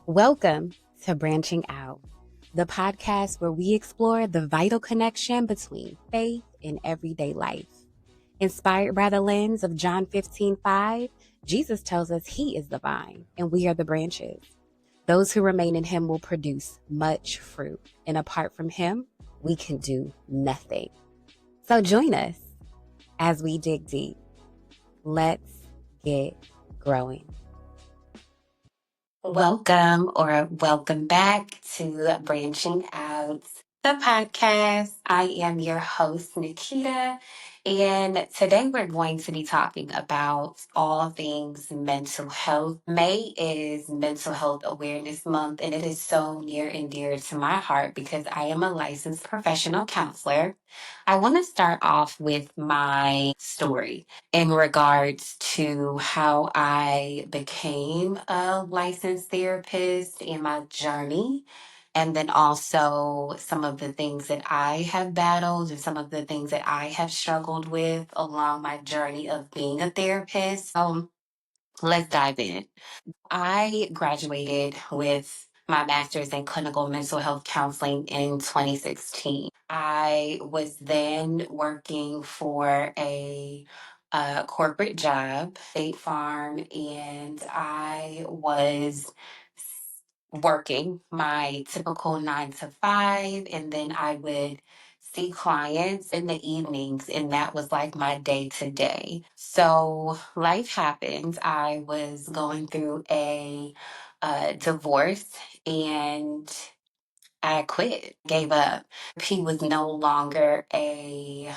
Welcome to Branching Out, the podcast where we explore the vital connection between faith and everyday life. Inspired by the lens of John 15:5, Jesus tells us he is the vine and we are the branches. Those who remain in him will produce much fruit, and apart from him, we can do nothing. So join us as we dig deep. Let's get growing. Welcome back to Branching Out, the podcast. I am your host, Nikita, and today we're going to be talking about all things mental health. May is Mental Health Awareness Month, and it is so near and dear to my heart because I am a licensed professional counselor. I want to start off with my story in regards to how I became a licensed therapist and my journey. And then also some of the things that I have battled and some of the things that I have struggled with along my journey of being a therapist. Let's dive in. I graduated with my master's in clinical mental health counseling in 2016. I was then working for a corporate job, State Farm, and I was working my typical 9 to 5, and then I would see clients in the evenings, and that was like my day to day. So life happened. I was going through a divorce, and I quit, gave up. He was no longer a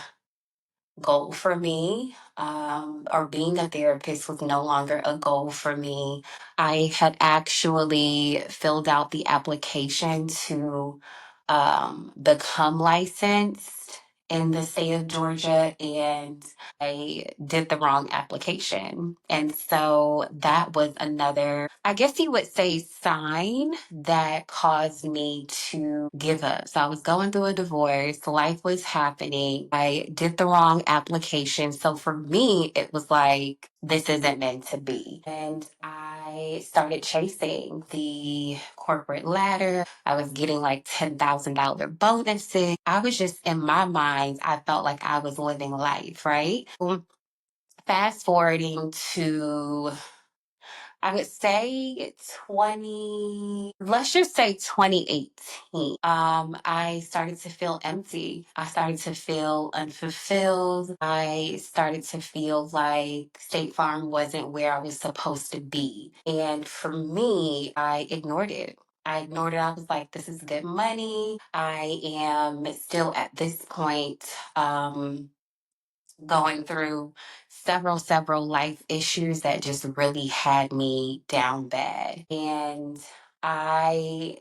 goal for me, or being a therapist was no longer a goal for me. I had actually filled out the application to become licensed in the state of Georgia, and I did the wrong application. And so that was another, I guess you would say, sign that caused me to give up. So I was going through a divorce, life was happening. I did the wrong application. So for me, it was like, this isn't meant to be. And I started chasing the corporate ladder. I was getting like $10,000 bonuses. I was just, in my mind, I felt like I was living life, right? Fast forwarding to, I would say let's just say 2018. I started to feel empty. I started to feel unfulfilled. I started to feel like State Farm wasn't where I was supposed to be. And for me, I ignored it. I ignored it. I was like, this is good money. I am still at this point, going through several life issues that just really had me down bad. And I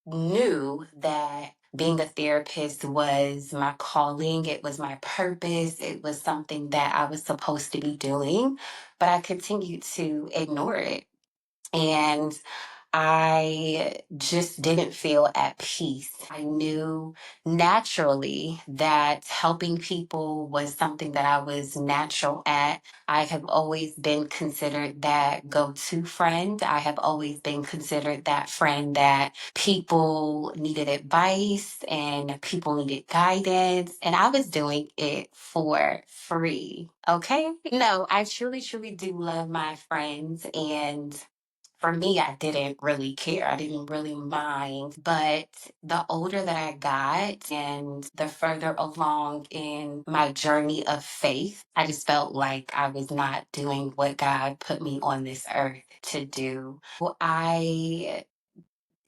knew that being a therapist was my calling, it was my purpose, it was something that I was supposed to be doing, but I continued to ignore it. And I just didn't feel at peace. I knew naturally that helping people was something that I was natural at. I have always been considered that go to friend. I have always been considered that friend that people needed advice and people needed guidance. And I was doing it for free. Okay. No, I truly do love my friends, and for me, I didn't really care. I didn't really mind. But the older that I got and the further along in my journey of faith, I just felt like I was not doing what God put me on this earth to do. I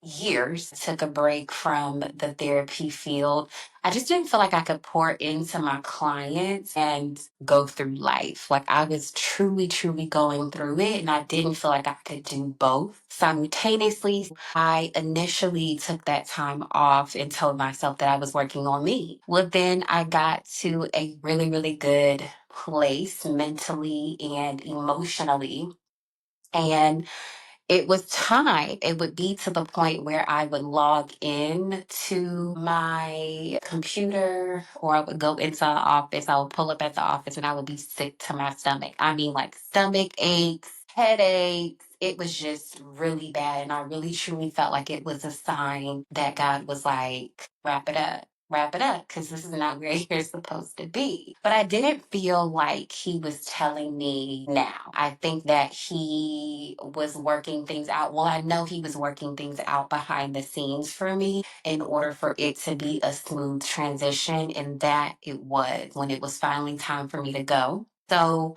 years took a break from the therapy field. I just didn't feel like I could pour into my clients and go through life. Like I was truly going through it, and I didn't feel like I could do both simultaneously. I initially took that time off and told myself that I was working on me. Well, then I got to a really good place mentally and emotionally. And it was time. It would be to the point where I would log in to my computer, or I would go into the office. I would pull up at the office and I would be sick to my stomach. I mean, like stomach aches. headaches. It was just really bad. And I really truly felt like it was a sign that God was like, wrap it up. Wrap it up because this is not where you're supposed to be. But I didn't feel like he was telling me now. I think that he was working things out. Well, I know he was working things out behind the scenes for me in order for it to be a smooth transition. And that it was when it was finally time for me to go. So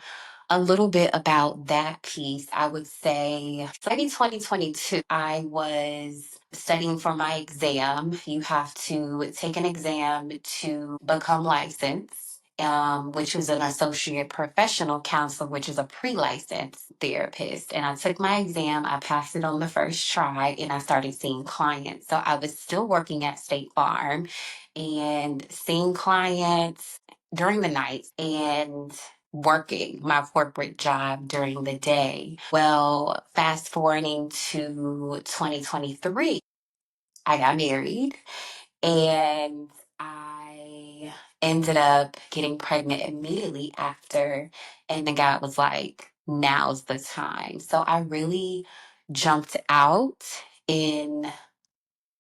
a little bit about that piece, I would say maybe 2022, I was studying for my exam. You have to take an exam to become licensed. Which was an associate professional counselor, which is a pre-licensed therapist. And I took my exam, I passed it on the first try, and I started seeing clients. So I was still working at State Farm and seeing clients during the night and working my corporate job during the day. Well, fast forwarding to 2023, I got married and I ended up getting pregnant immediately after. And then God was like, now's the time. So I really jumped out in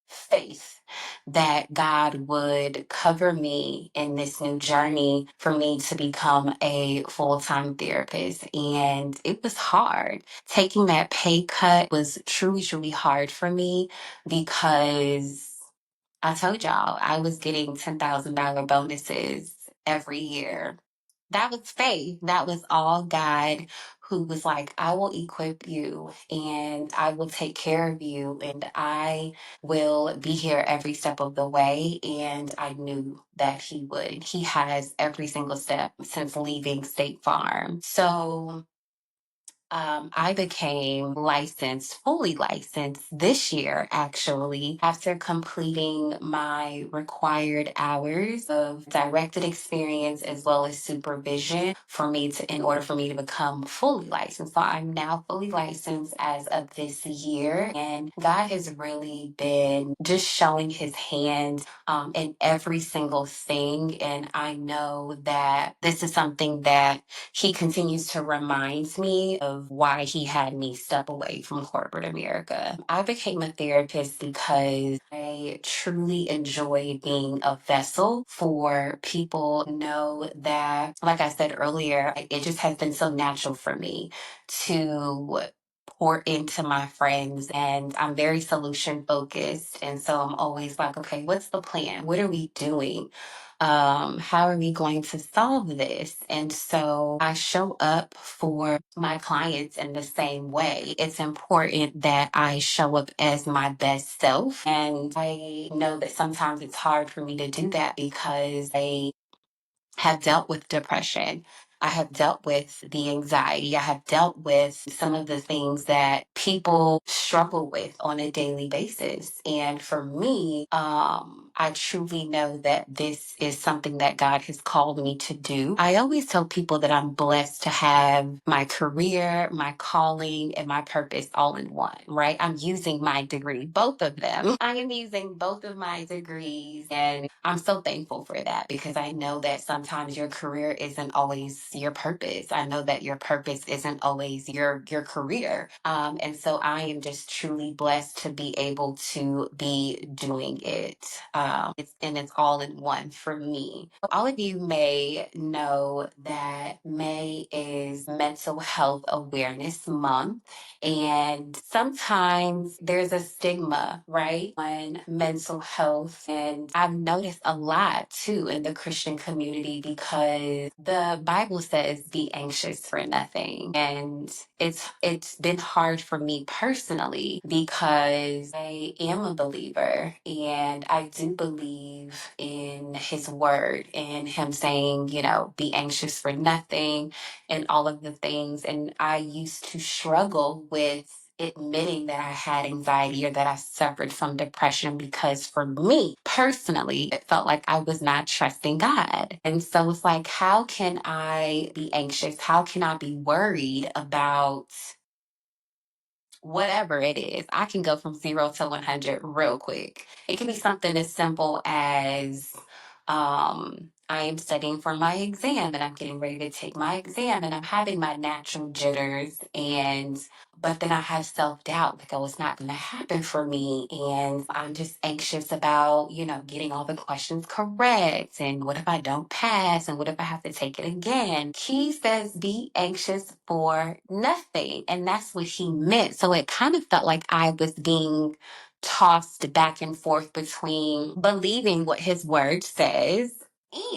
faith that God would cover me in this new journey for me to become a full time therapist. And it was hard. Taking that pay cut was truly, truly hard for me because I told y'all I was getting $10,000 bonuses every year. That was faith. That was all God who was like, I will equip you and I will take care of you and I will be here every step of the way. And I knew that He would. He has every single step since leaving State Farm. So I became licensed, fully licensed this year, actually, after completing my required hours of directed experience as well as supervision in order for me to become fully licensed. So I'm now fully licensed as of this year. And God has really been just showing His hand in every single thing. And I know that this is something that He continues to remind me of why He had me step away from corporate America. I became a therapist because I truly enjoy being a vessel for people. Know that, like I said earlier, it just has been so natural for me to pour into my friends, and I'm very solution focused, and so I'm always like, okay, what's the plan, what are we doing, how are we going to solve this? And so I show up for my clients in the same way. It's important that I show up as my best self. And I know that sometimes it's hard for me to do that because I have dealt with depression. I have dealt with the anxiety. I have dealt with some of the things that people struggle with on a daily basis. And for me, I truly know that this is something that God has called me to do. I always tell people that I'm blessed to have my career, my calling, and my purpose all in one, right? I'm using my degree, both of them. I am using both of my degrees, and I'm so thankful for that because I know that sometimes your career isn't always your purpose. I know that your purpose isn't always your career. And so I am just truly blessed to be able to be doing it. It's all in one for me. All of you may know that May is Mental Health Awareness Month. And sometimes there's a stigma, right, on mental health. And I've noticed a lot too in the Christian community because the Bible says be anxious for nothing. And it's been hard for me personally because I am a believer and I do believe in His word and Him saying, be anxious for nothing and all of the things. And I used to struggle with admitting that I had anxiety or that I suffered from depression because for me personally, it felt like I was not trusting God. And so it's like, how can I be anxious? How can I be worried about whatever it is? I can go from 0 to 100 real quick. It can be something as simple as I am studying for my exam and I'm getting ready to take my exam and I'm having my natural jitters and but then I have self-doubt like oh it's not gonna happen for me and I'm just anxious about, getting all the questions correct and what if I don't pass and what if I have to take it again. He says be anxious for nothing and that's what he meant. So it kind of felt like I was being tossed back and forth between believing what his word says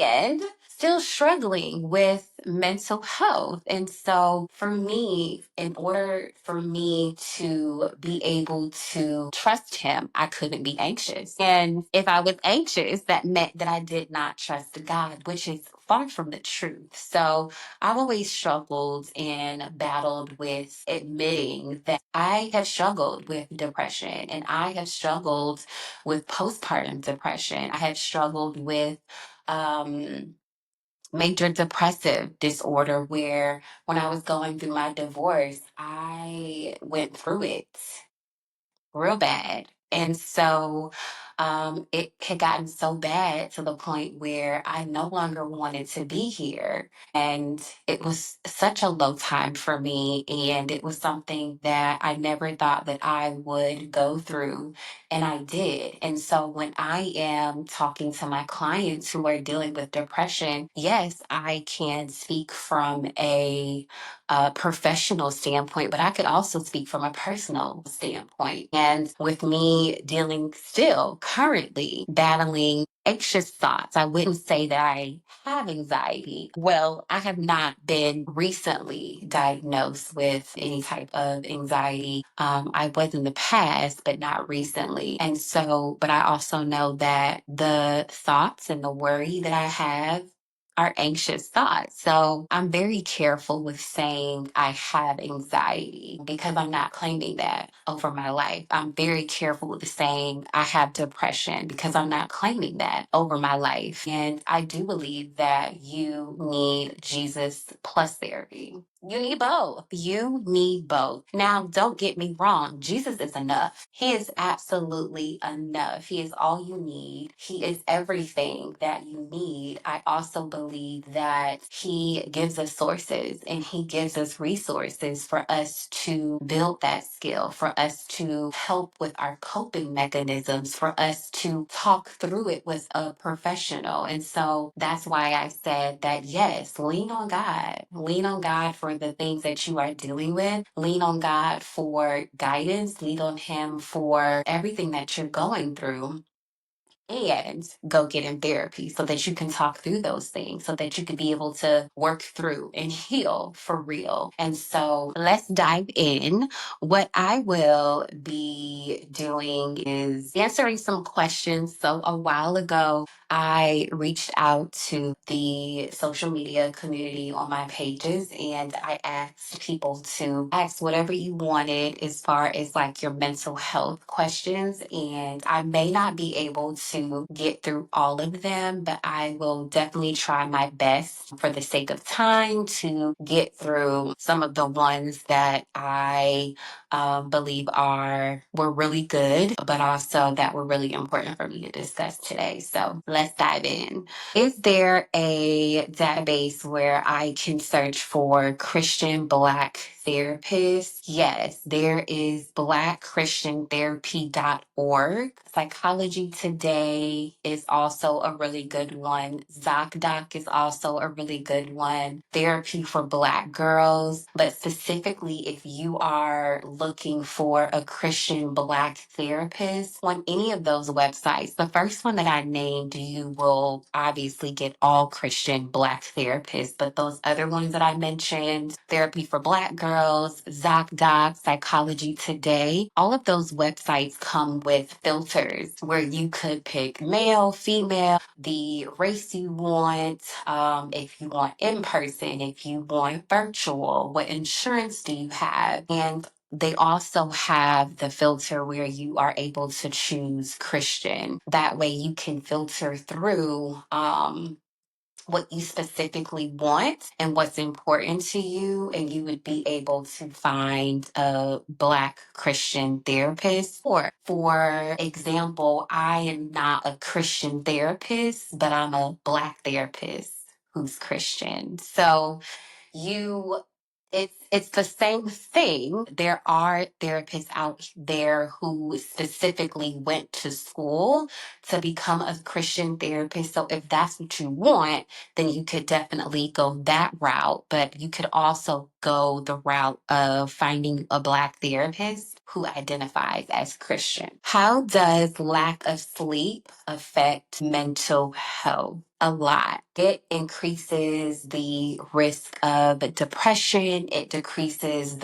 and still struggling with mental health. And so for me, in order for me to be able to trust him, I couldn't be anxious. And if I was anxious, that meant that I did not trust God, which is far from the truth. So I've always struggled and battled with admitting that I have struggled with depression and I have struggled with postpartum depression. I have struggled with um, major depressive disorder where when I was going through my divorce, I went through it real bad. And so it had gotten so bad to the point where I no longer wanted to be here. And it was such a low time for me. And it was something that I never thought that I would go through. And I did. And so when I am talking to my clients who are dealing with depression, yes, I can speak from a professional standpoint, but I could also speak from a personal standpoint. And with me dealing still currently battling anxious thoughts, I wouldn't say that I have anxiety. Well, I have not been recently diagnosed with any type of anxiety. I was in the past, but not recently. And so, but I also know that the thoughts and the worry that I have are anxious thoughts. So I'm very careful with saying I have anxiety because I'm not claiming that over my life. I'm very careful with saying I have depression because I'm not claiming that over my life. And I do believe that you need Jesus plus therapy. You need both. You need both. Now, don't get me wrong. Jesus is enough. He is absolutely enough. He is all you need. He is everything that you need. I also believe that He gives us sources and He gives us resources for us to build that skill, for us to help with our coping mechanisms, for us to talk through it with a professional. And so that's why I said that yes, lean on God. Lean on God for the things that you are dealing with. Lean on God for guidance. Lean on Him for everything that you're going through and go get in therapy so that you can talk through those things, so that you can be able to work through and heal for real. And so let's dive in. What I will be doing is answering some questions. So a while ago, I reached out to the social media community on my pages and I asked people to ask whatever you wanted as far as like your mental health questions. And I may not be able to get through all of them, but I will definitely try my best for the sake of time to get through some of the ones that I believe were really good, but also that were really important for me to discuss today. So let's dive in. Is there a database where I can search for Christian Black therapists? Yes, there is blackchristiantherapy.org. Psychology Today is also a really good one. ZocDoc is also a really good one. Therapy for Black Girls. But specifically, if you are looking for a Christian Black therapist on any of those websites, the first one that I named, you will obviously get all Christian Black therapists. But those other ones that I mentioned, Therapy for Black Girls, ZocDoc, Psychology Today, all of those websites come with filters where you could pick male, female, the race you want, if you want in person, if you want virtual, what insurance do you have? And they also have the filter where you are able to choose Christian. That way you can filter through what you specifically want and what's important to you, and you would be able to find a Black Christian therapist. Or, for example, I am not a Christian therapist, but I'm a Black therapist who's Christian. So you it's the same thing. There are therapists out there who specifically went to school to become a Christian therapist. So if that's what you want, then you could definitely go that route. But you could also go the route of finding a Black therapist who identifies as Christian. How does lack of sleep affect mental health? A lot. It increases the risk of depression. It increases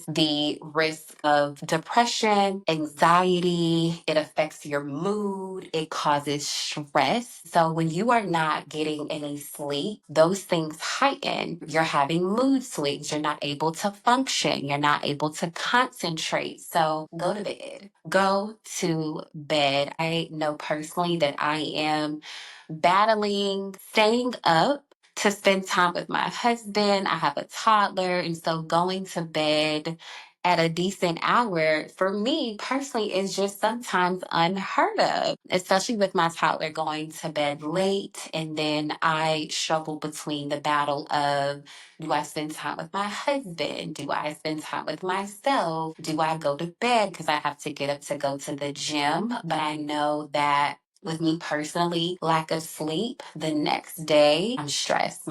the risk of depression, anxiety. It affects your mood. It causes stress. So when you are not getting any sleep, those things heighten. You're having mood swings. You're not able to function. You're not able to concentrate. So go to bed. Go to bed. I know personally that I am battling staying up to spend time with my husband. I have a toddler, and so going to bed at a decent hour for me personally is just sometimes unheard of, especially with my toddler going to bed late. And then I struggle between the battle of, do I spend time with my husband? Do I spend time with myself? Do I go to bed because I have to get up to go to the gym? But I know that with me personally, lack of sleep, the next day I'm stressed.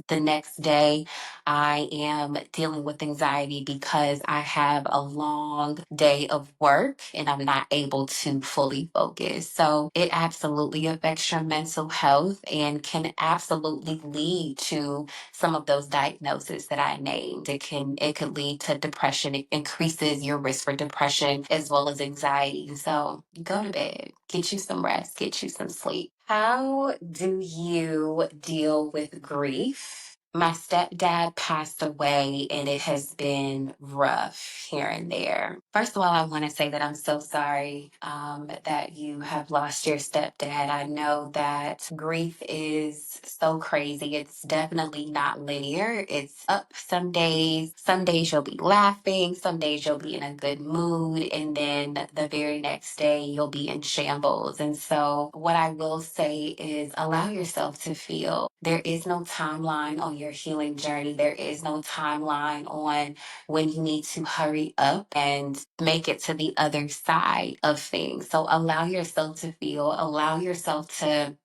The next day I am dealing with anxiety because I have a long day of work and I'm not able to fully focus. So it absolutely affects your mental health and can absolutely lead to some of those diagnoses that I named. It could lead to depression. It increases your risk for depression as well as anxiety. So go to bed, get you some rest, get you some sleep. How do you deal with grief? My stepdad passed away and it has been rough here and there. First of all, I want to say that I'm so sorry that you have lost your stepdad. I know that grief is so crazy. It's definitely not linear. It's up some days. Some days you'll be laughing. Some days you'll be in a good mood. And then the very next day you'll be in shambles. And so what I will say is allow yourself to feel. There is no timeline on your healing journey. There is no timeline on when you need to hurry up and make it to the other side of things. So allow yourself to feel, allow yourself to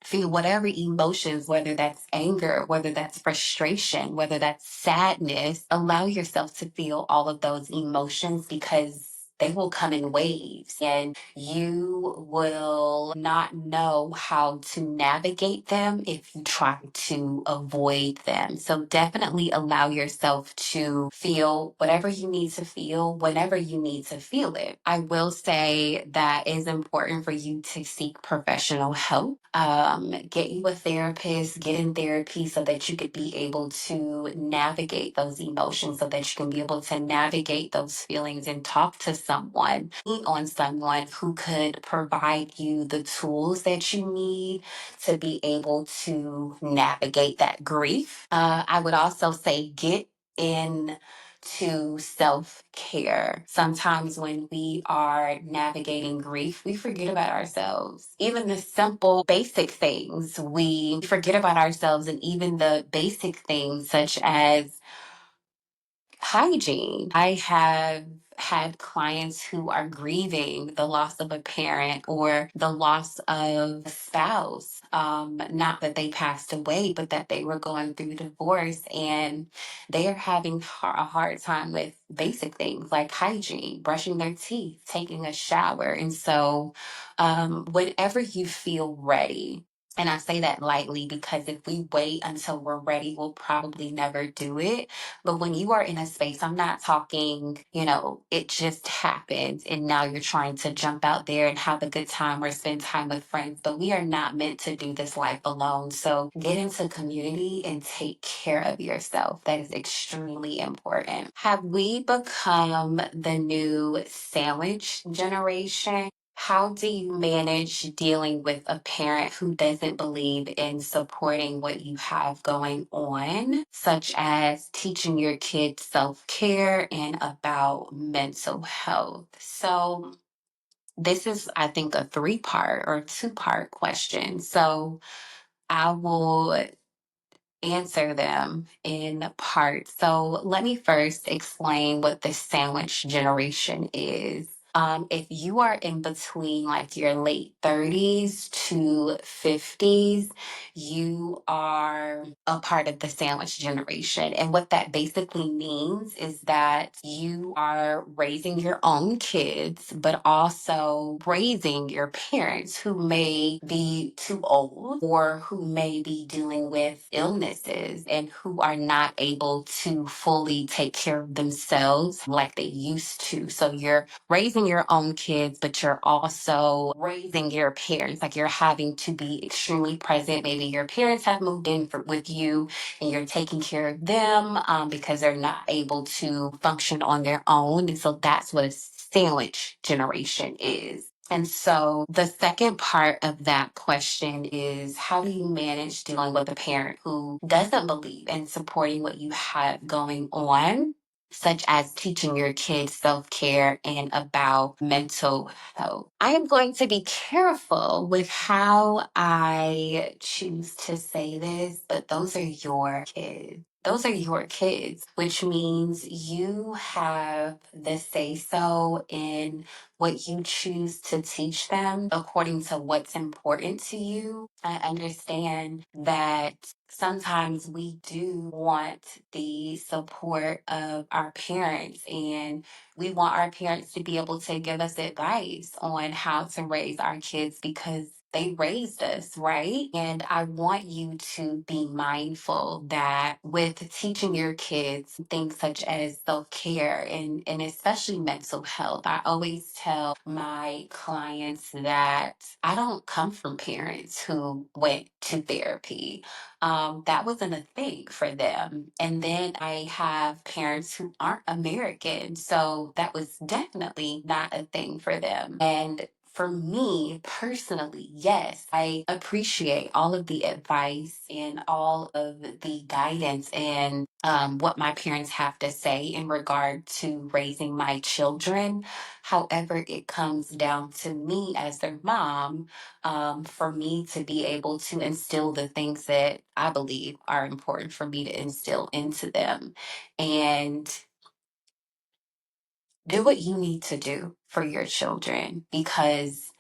feel whatever emotions, whether that's anger, whether that's frustration, whether that's sadness. Allow yourself to feel all of those emotions because they will come in waves and you will not know how to navigate them if you try to avoid them. So definitely allow yourself to feel whatever you need to feel whenever you need to feel it. I will say that it's important for you to seek professional help. Get you a therapist, get in therapy so that you could be able to navigate those emotions, so that you can be able to navigate those feelings and talk to someone, lean on someone who could provide you the tools that you need to be able to navigate that grief. I would also say get in to self care. Sometimes when we are navigating grief, we forget about ourselves. Even the simple, basic things, we forget about ourselves, and even the basic things such as hygiene. I have had clients who are grieving the loss of a parent or the loss of a spouse. Not that they passed away, but that they were going through divorce and they are having a hard time with basic things like hygiene, brushing their teeth, taking a shower. And so, whenever you feel ready, and I say that lightly because if we wait until we're ready, we'll probably never do it. But when you are in a space, I'm not talking, it just happened and now you're trying to jump out there and have a good time or spend time with friends. But we are not meant to do this life alone. So get into community and take care of yourself. That is extremely important. Have we become the new sandwich generation? How do you manage dealing with a parent who doesn't believe in supporting what you have going on, such as teaching your kids self care and about mental health? So, this is, I think, a three-part or two-part question. So, I will answer them in parts. So let me first explain what the sandwich generation is. If you are in between like your late 30s to 50s, you are a part of the sandwich generation. And what that basically means is that you are raising your own kids, but also raising your parents who may be too old or who may be dealing with illnesses and who are not able to fully take care of themselves like they used to. So you're raising your own kids, but you're also raising your parents. Like you're having to be extremely present. Maybe your parents have moved in with you and you're taking care of them because they're not able to function on their own. And so that's what a sandwich generation is. And so the second part of that question is, how do you manage dealing with a parent who doesn't believe in supporting what you have going on, such as teaching your kids self care and about mental health? I am going to be careful with how I choose to say this, but those are your kids. Those are your kids, which means you have the say so in what you choose to teach them according to what's important to you. I understand that sometimes we do want the support of our parents, and we want our parents to be able to give us advice on how to raise our kids because they raised us, right? And I want you to be mindful that with teaching your kids things such as self care and especially mental health, I always tell my clients that I don't come from parents who went to therapy. That wasn't a thing for them. And then I have parents who aren't American. So that was definitely not a thing for them. And for me personally, yes, I appreciate all of the advice and all of the guidance and what my parents have to say in regard to raising my children. However, it comes down to me as their mom, for me to be able to instill the things that I believe are important for me to instill into them. And do what you need to do for your children because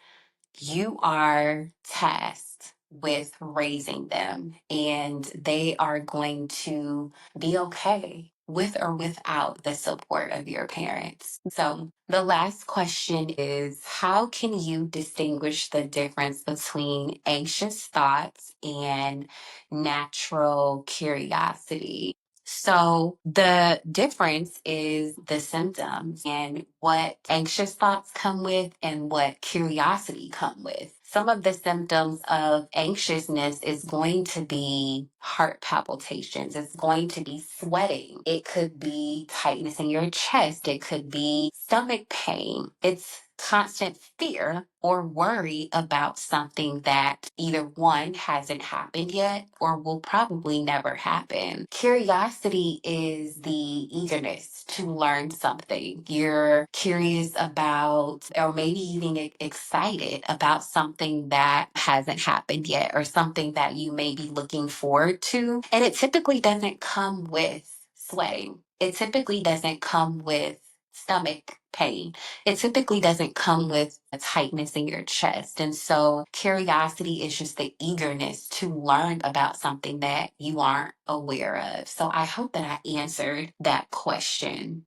you are tasked with raising them, and they are going to be okay with or without the support of your parents. So, the last question is, how can you distinguish the difference between anxious thoughts and natural curiosity? So the difference is the symptoms and what anxious thoughts come with and what curiosity come with. Some of the symptoms of anxiousness is going to be heart palpitations. It's going to be sweating. It could be tightness in your chest. It could be stomach pain. It's constant fear or worry about something that either one hasn't happened yet or will probably never happen. Curiosity is the eagerness to learn something. You're curious about, or maybe even excited about something that hasn't happened yet or something that you may be looking forward to. And it typically doesn't come with sweating. It typically doesn't come with stomach pain. It typically doesn't come with a tightness in your chest. And so curiosity is just the eagerness to learn about something that you aren't aware of. So I hope that I answered that question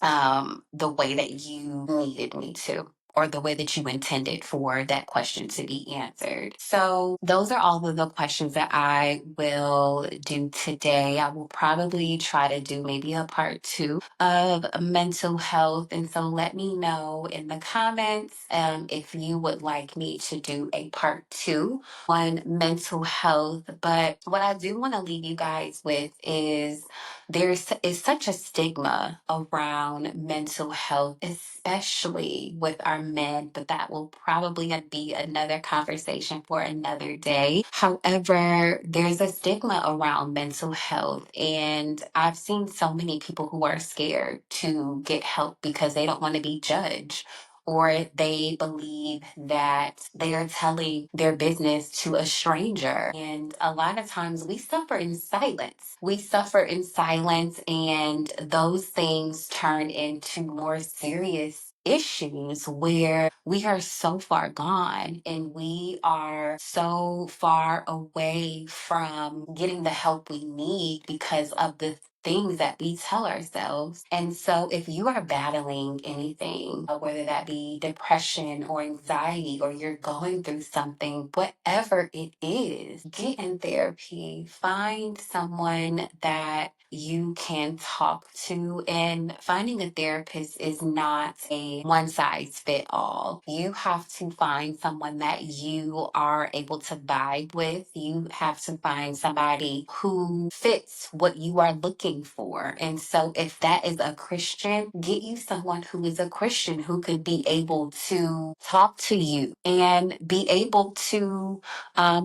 the way that you needed me to, or the way that you intended for that question to be answered. So, those are all of the questions that I will do today. I will probably try to do maybe a part two of mental health. And so, let me know in the comments if you would like me to do a part two on mental health. But what I do want to leave you guys with is There is such a stigma around mental health, especially with our men, but that will probably be another conversation for another day. However, there's a stigma around mental health, and I've seen so many people who are scared to get help because they don't want to be judged, or they believe that they are telling their business to a stranger. And a lot of times we suffer in silence. We suffer in silence, and those things turn into more serious issues where we are so far gone and we are so far away from getting the help we need because of the things that we tell ourselves. And so, if you are battling anything, whether that be depression or anxiety, or you're going through something, whatever it is, get in therapy. Find someone that you can talk to. And finding a therapist is not a one size fit all. You have to find someone that you are able to vibe with. You have to find somebody who fits what you are looking for. And so, if that is a Christian, get you someone who is a Christian who could be able to talk to you and be able to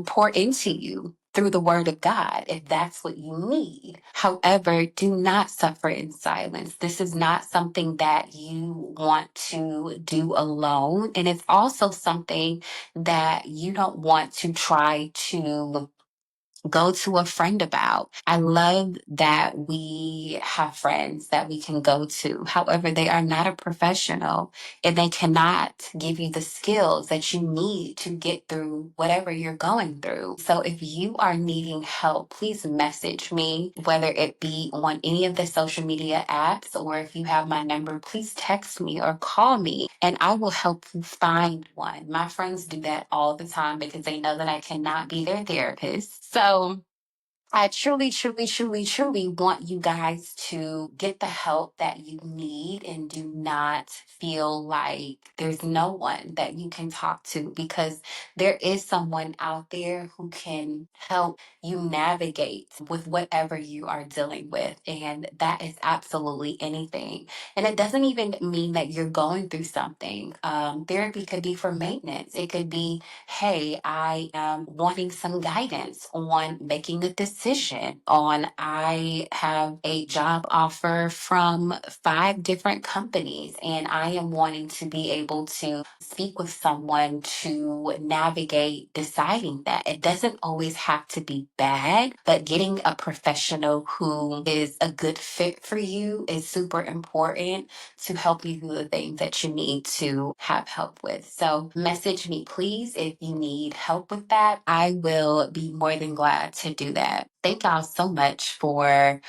pour into you through the word of God, if that's what you need. However, do not suffer in silence. This is not something that you want to do alone. And it's also something that you don't want to try to go to a friend about. I love that we have friends that we can go to. However, they are not a professional and they cannot give you the skills that you need to get through whatever you're going through. So if you are needing help, please message me, whether it be on any of the social media apps, or if you have my number, please text me or call me and I will help you find one. My friends do that all the time because they know that I cannot be their therapist. So I truly, truly, truly, truly want you guys to get the help that you need and do not feel like there's no one that you can talk to, because there is someone out there who can help you navigate with whatever you are dealing with. And that is absolutely anything. And it doesn't even mean that you're going through something. Therapy could be for maintenance, it could be, hey, I am wanting some guidance on making a decision on, I have a job offer from 5 different companies and I am wanting to be able to speak with someone to navigate deciding that. It doesn't always have to be bad, but getting a professional who is a good fit for you is super important to help you through the things that you need to have help with. So message me, please, if you need help with that. I will be more than glad to do that. Thank y'all so much for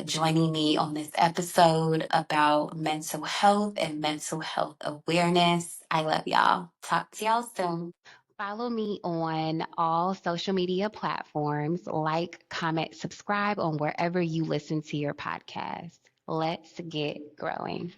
joining me on this episode about mental health and mental health awareness. I love y'all. Talk to y'all soon. Follow me on all social media platforms. Like, comment, subscribe on wherever you listen to your podcast. Let's get growing.